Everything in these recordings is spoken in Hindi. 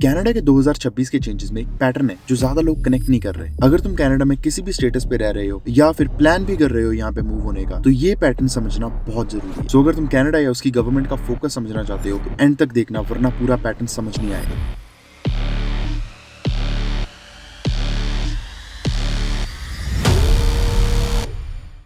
कनाडा के 2026 के चेंजेस में एक पैटर्न है जो ज्यादा लोग कनेक्ट नहीं कर रहे। अगर तुम कनाडा में किसी भी स्टेटस पे रह रहे हो या फिर प्लान भी कर रहे हो यहाँ पे मूव होने का, तो ये पैटर्न समझना बहुत जरूरी है। सो अगर तुम कनाडा या उसकी गवर्नमेंट का फोकस समझना चाहते हो तो एंड तक देखना, वरना पूरा पैटर्न समझ नहीं आएगा।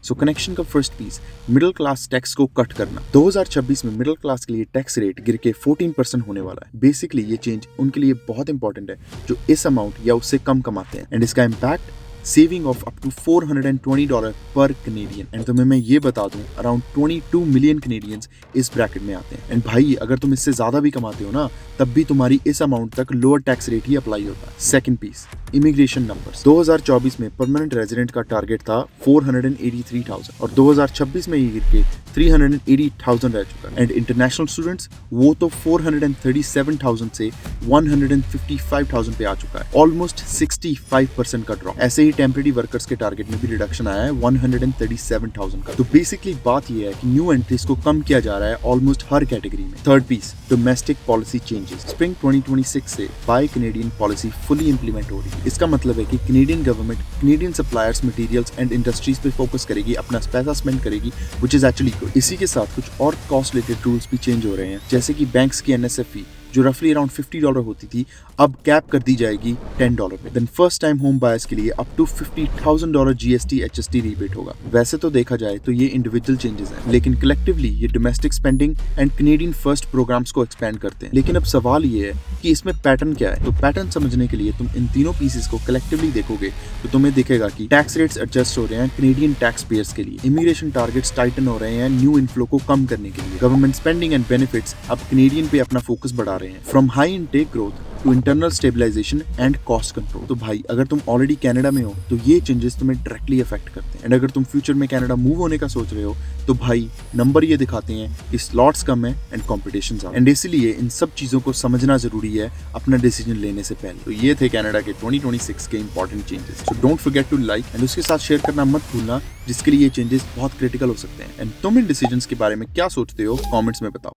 सो कनेक्शन का first piece, middle class tax को कट करना। 2026 में मिडिल क्लास के लिए टैक्स रेट गिर के 14% होने वाला है। बेसिकली ये चेंज उनके लिए बहुत इंपॉर्टेंट है जो इस अमाउंट या उससे कम कमाते हैं, एंड इसका impact saving of up to $420 पर कनेडियन। एंड तुम्हें मैं ये बता दूं, अराउंड 22 मिलियन कनेडियंस इस ब्रैकेट में आते हैं। एंड भाई अगर तुम इससे ज्यादा भी कमाते हो ना, तब भी तुम्हारी इस अमाउंट तक लोअर टैक्स रेट ही अप्लाई होता है। Second piece, immigration numbers. 2024 में परमानेंट रेजिडेंट का टारगेट था 483,000 और 2026 में ये गिर के 380,000 रह चुका है। एंड इंटरनेशनल स्टूडेंट्स वो तो 437,000 से 155,000 पे आ चुका है। ऑलमोस्ट 65% का ड्रॉप। ऐसे ही टेम्परेरी वर्कर्स के टारगेट में भी रिडक्शन आया है 137,000 का। तो बेसिकली बात ये है कि न्यू एंट्रीज को कम किया जा रहा है ऑलमोस्ट हर कैटेगरी में। Third piece, domestic policy changes. Spring 2026 से buy Canadian policy fully implement हो रही है। इसका मतलब है कि Canadian government Canadian suppliers, materials and industries पे फोकस करेगी, अपना पैसा स्पेंड करेगी, व्हिच इज एक्चुअली गुड। इसी के साथ कुछ और कॉस्ट रिलेटेड रूल्स भी चेंज हो रहे हैं, जैसे कि बैंक्स की एनएसएफ फी जो रफली अराउंड $50 होती थी, अब कैप कर दी जाएगी $10 पे। Then first time home buyers के लिए up to $50,000 GST HST rebate होगा। वैसे तो देखा जाए तो ये इंडिविजुअल चेंजेस हैं, लेकिन कलेक्टिवली ये domestic spending and Canadian first programs को एक्सपेंड करते हैं। लेकिन अब सवाल ये है कि इसमें पैटर्न क्या है। तो पैटर्न समझने के लिए तुम इन तीनों पीसेस को कलेक्टिवली देखोगे तो तुम्हें दिखेगा कि टैक्स रेट्स एडजस्ट हो रहे हैं कनेडियन टैक्स पेयर्स के लिए, इमिग्रेशन टारगेट्स टाइटन हो रहे हैं न्यू इनफ्लो को कम करने के लिए, गवर्नमेंट स्पेंडिंग एंड बेनिफिट्स अब कनेडियन पे अपना फोकस बढ़ा रहे हैं, from high intake growth to internal stabilization and cost control. तो भाई अगर तुम ऑलरेडी कनाडा में हो तो ये चेंजेस तुम्हें डायरेक्टली अफेक्ट करते हैं। एंड अगर तुम फ्यूचर में कनाडा मूव होने का सोच रहे हो तो भाई नंबर ये दिखाते हैं कि स्लॉट्स कम है एंड कॉम्पिटिशन ज्यादा। एंड इसलिए इन सब चीजों को समझना जरूरी है अपना डिसीजन लेने से पहले। तो ये थे कनाडा के 2026 के important changes. So don't forget to like and उसके साथ शेयर करना मत भूलना, जिसके लिए ये चेंजेस बहुत क्रिटिकल हो सकते हैं। एंड तुम इन डिसीजंस के बारे में क्या सोचते हो कमेंट्स में बताओ।